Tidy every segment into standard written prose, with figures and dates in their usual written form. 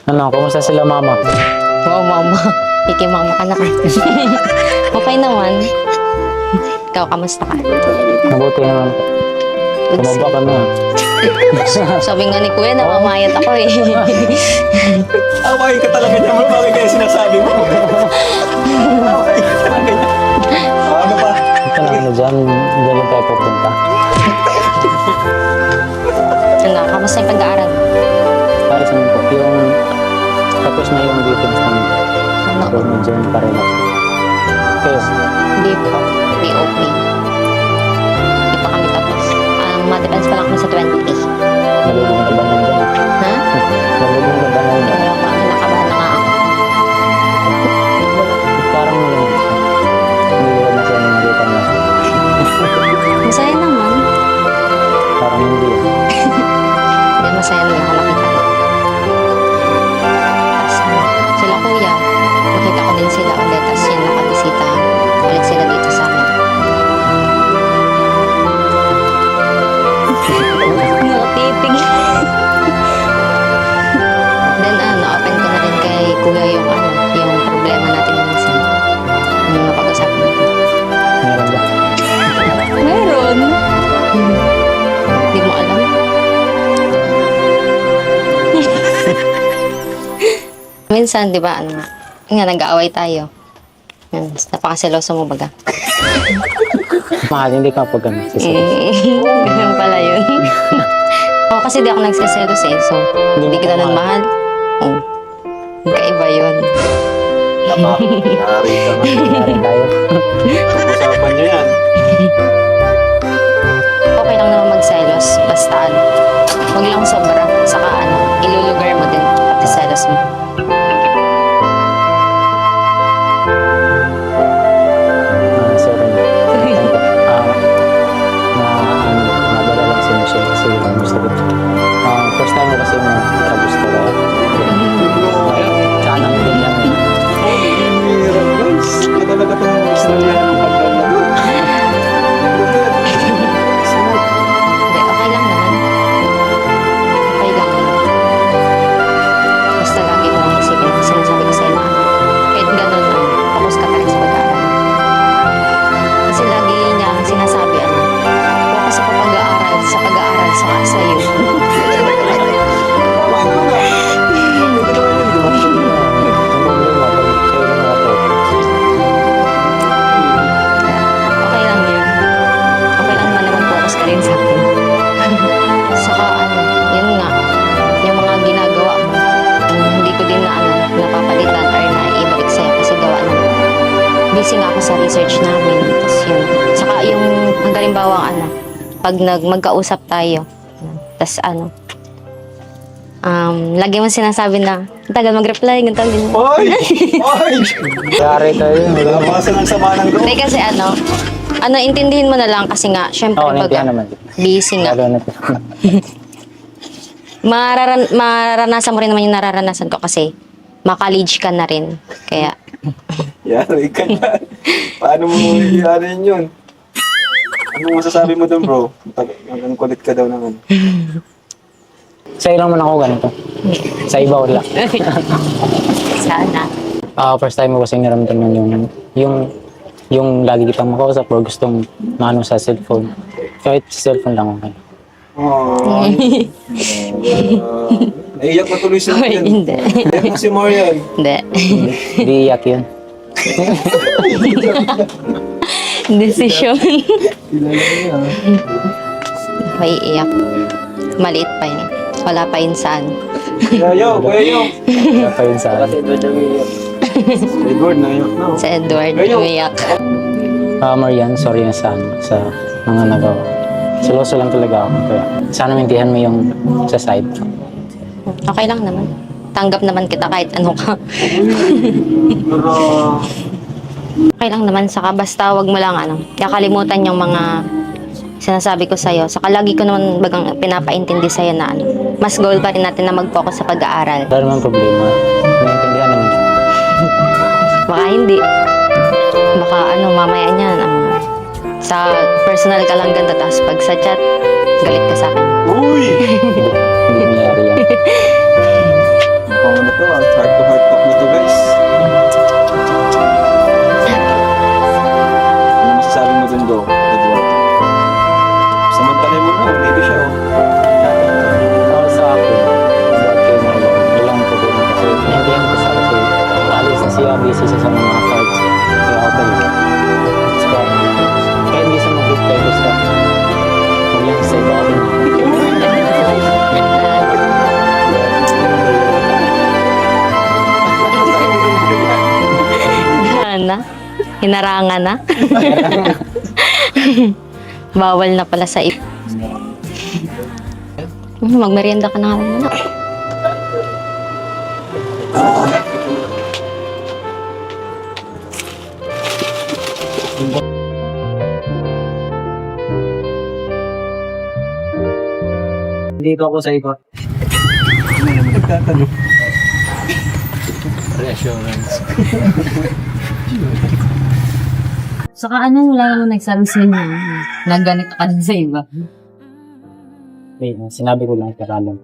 Ano, kumusta sila mama? Wow, mama. Ikimama ka na ka. Okay naman. Ikaw, kamusta ka? Mabuti naman. Tumaba ka na. Sabi nga ni Kuya, namamayat ako eh. Away ka talaga niya. Bakit kaya sinasabi mo? Away ka talaga niya. Ano pa? Ito na ano dyan. Diyan lang tayo pupunta. Ano, kamusta yung pag-aaral? Para sa po, yung tapos na yung defense namin. Ano? So, medyo parehas. Yes. Hindi po. BOP. Hindi pa kami tapos. Ma-depends pa lang kami sa 20K. Nalulung ka ba naman dyan? Ha? Nalulung ka ba naman dyan? Wala pa. Nakabahan na nga ako. Parang hindi ko na siya nakita mo. Masaya naman. Parang hindi. Hindi, masaya naman ako nakita. Tapos sila kuya, nakita ko din sila ulit. Tapos yan, nakabisita ulit sila dito sa amin. Nakatitig. Then na-open ko na rin kay kuya yung yung problema natin minsan. Yung napag-usapan natin. Meron ba? Meron. Hindi mo alam. Minsan, di ba, nag-aaway tayo. Yan, napakaseloso mo baga. Mahal, hindi ka pag ano. Ganun pala yun. Oo, kasi di ako nagsiselos eh. So, hindi kita nang mahal. Oo. Magkaiba yun. Yari ka nga. Nangyari tayo. Usapan niyo yan. Okay lang naman magselos. Basta huwag lang sobra. Saka ilulugar mo din. Pati selos mo. Sorry. Nadala lang si Michelle kasi gusto ko. First time ko kasi gusto ko. Tsaka nang din yan. Meron guys. Ito talaga itong istorya ng pagkanda. Hindi, okay lang naman. Okay lang naman. Basta lagi mo lang isipin ang sinasabi ko sa'yo na kahit ganun focus ka pa rin sa pag-aaral. Kasi lagi niya sinasabi focus sa pag-aaral, sa pag-aaral, saka sa'yo. Tama na nga. Ito naman yun, di ba? Okay lang yun. Okay lang naman focus ka rin sa akin. Saka yun nga, yung mga ginagawa mo, hindi ko din na napapalitan or naibalik sa'yo kasi gawa na busy nga ako sa research namin. Tapos yun. Saka yung halimbawa pag magkausap tayo, tapos lagi mo sinasabi na, tagal mag-reply, ganito, ganyan. Oy! Oy! Yari tayo. Nabasa ng sama ng loob. Hindi kasi intindihin mo na lang kasi nga, syempre, Oo, naintindihan naman. busy nga. Lalo na ito. Mararanasan mo rin naman yung nararanasan ko kasi ma-college ka na rin. Kaya, Yari ka na. Paano mo iyanin yun? Ano masasabi mo dun, bro? Ang kulit ka daw naman. Sa ilang mo na ako ganito. Sa iba wala. sana. First time ko kasi naramdaman yung lagi kitang makausap or gustong maano sa cellphone. Kahit sa cellphone lang okay. Oh. Naiyak na tuloy siya. Uy, hindi. Iyak mo si Marian. Hindi. Di iyak yun. Decision. Kilala niya. May iyak. Maliit pa yun. Wala pa yun saan. Kuya Yo. Wala pa yun sa akin. Edward, naiyak na. Sa Edward, Ayun. umiyak. Marian, sorry na sa mga nagawa. Seloso lang talaga ako. Kaya sana maintindihan mo yung sa side ko. Okay lang naman. Tanggap naman kita kahit ano ka. Pero, Okay lang naman. Saka basta wag mo lang kakalimutan yung mga sinasabi ko sa'yo. Saka lagi ko naman bagang pinapaintindi sa'yo na mas goal pa rin natin na mag-focus sa pag-aaral. Wala naman problema. Maintindihan naman. Baka hindi. Baka mamaya niyan. Sa personal ka lang ganda, tapos pag sa chat, galit ka sa akin. uy! Hindi nangyari yan. Paano to? busy siya sa mga cards. Kaya ako pala. Saka, kahit di siya mag-reply, basta huwag lang sa iba ako. Na? Hinarangan na? Bawal na pala sa magmerienda ka na nga muna. Dito ako sa ikot. Nagtatanong. Reassurance. Saka ano lang nagsabi sa inyo na ganito ka din sa iba? Wait, sinabi ko lang karalan.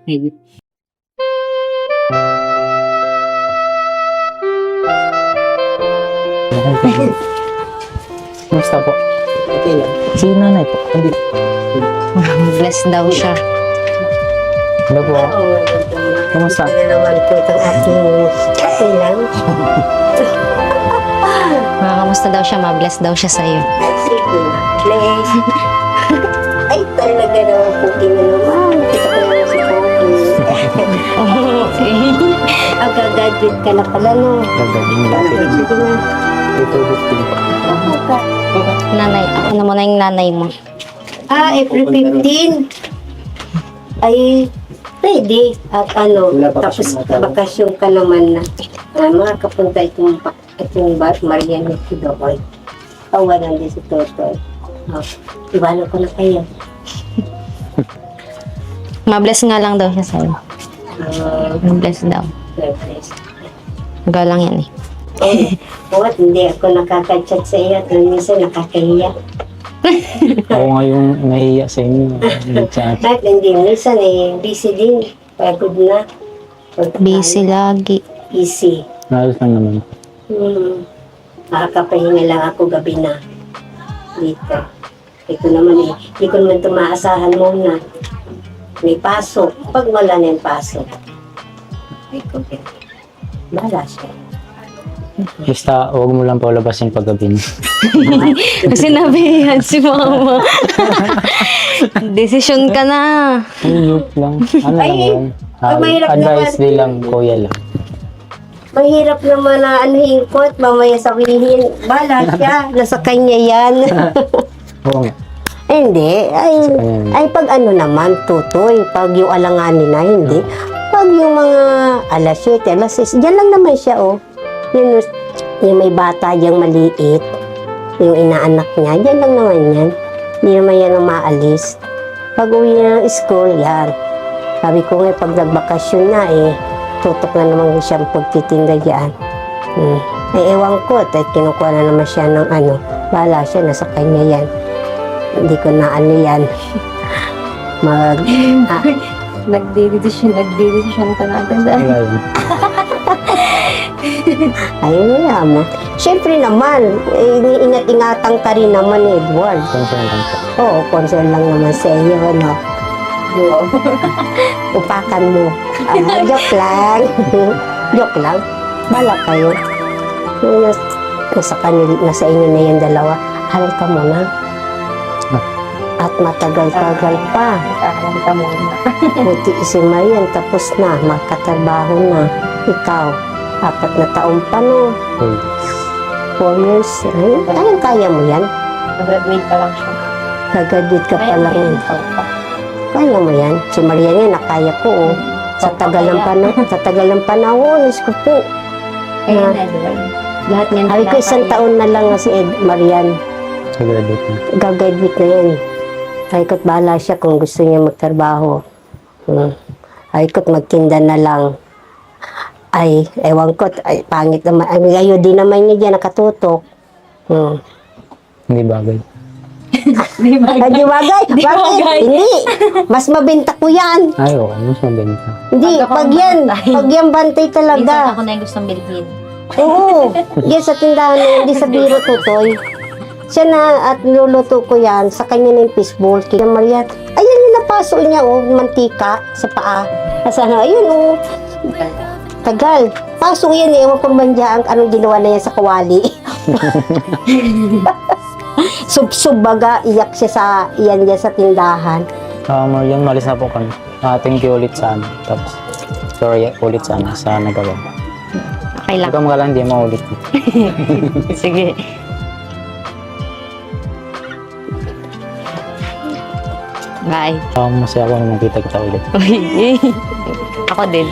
Hey. Kumusta po? Okay lang. Si nanay po. Hindi. Bless daw siya. Hello po. Kumusta? naman po itong aking okay lang. Kamusta daw siya? Ma-bless daw siya sa'yo. Sige, bless. Ay, talaga naman po naman. Kita ko naman si Pogi. Agagadget ka na pala, no? Gagawin nila. Sige na. Ito, 15 po. Ako ka. Nanay, ako na muna yung nanay mo. April 15. Ay, pwede. At tapos bakasyon ka naman na. Mga kapunta itong Mariano Kidokoy. Tawanan din si Totoy. Iwanan ko na kayo. Ma-bless nga lang daw siya sa'yo. Ma-bless daw. Bless. Galang yan eh. What? Hindi ako nakaka-chat sa iyo at minsan nakakahiya. Ako nga yung nahiya sa inyo. Nag-chat. Kahit hindi, minsan busy din. Pagod na. Busy lagi. Busy. Nalos lang naman. Nakakapahinga lang ako gabi na. Dito. Ito naman hindi ko naman tumaasahan muna. May pasok. Pag wala na yung pasok. Bala siya. Basta, huwag mo lang paulabasin paggabi. Sinabi yan si mama. Desisyon ka na. Joke lang. Ano lang Ay, yan? mahirap Advice naman. din lang, kuya lang. Mahirap naman na anuhin ko at mamaya sabihin, bala siya, nasa kanya yan. Oo nga. Hindi, ay pag ano naman, tutoy, pag yung alanganin na, hindi. Pag yung mga alas 7, alas 6, dyan lang naman siya, oh. Yung may bata diyang maliit, yung inaanak niya, dyan lang naman yan. Hindi naman yan ang maalis. Pag uwi na ng school, yan. Sabi ko nga, pag nagbakasyon na, tutok na naman siya pagtitinda dyan. Ewan ko, at kinukuha na naman siya ng bahala siya, nasa kanya yan. Hindi ko na yan. Nagdidesisyon ka natin dahil. Ayun na mo. Siyempre naman, ingat-ingatan ka rin naman, Edward. Concern lang po. Oo, concern lang naman sa iyo, no? Upakan mo. Joke lang. Joke lang. Bala kayo. Nasa inyo na yung dalawa. Halal ka muna. At matagal-tagal pa. Kakaroon ka muna. Buti si Marian, tapos na. Makatrabaho na. Ikaw, 4 na taon pa, no? 4 years. Ay, kaya mo yan? Mag-graduate pa lang siya. Nag-graduate ka pa lang. Kaya mo yan. Si Maria nga, nakaya ko, oh. Sa tagal ng panahon, Diyos ko po. Kaya na, Edward. Lahat niyan. Ay ko, 1 taon na lang nga si Marian. Sa graduate na. Gag-graduate na yan. Ay ko't bahala siya kung gusto niya magtrabaho. Ay ko't magtinda na lang. Ay, ewan ko, ay, pangit naman. Ay, ngayon din naman niya dyan nakatutok. Hindi bagay. Ay, di bagay. Bakit? Hindi. Mas mabenta ko yan. Ay, oo. Mas mabenta. Hindi, pag yan bantay Minsan talaga. ako na yung gustong bilhin. Oo. Yan sa tindahan na hindi sa biro tutoy. Siya na at luluto ko yan. Sa kanya na yung fishball. Kaya Maria, ayan yung napaso niya, oh. Mantika sa paa. Ayun, oh. Tagal. Paso yan eh, ewan ko man dyan, anong ginawa na yan sa kawali. Sub-sub baga, iyak siya sa, iyan dyan sa tindahan. Yun, malis na po kami. Thank you ulit sa ano. Tapos, sorry ulit sa ano, sa nagawa. Okay lang. Huwag kang magalang, hindi mo ulit. Sige. Bye. Masaya ako na nakita kita ulit. Ako din.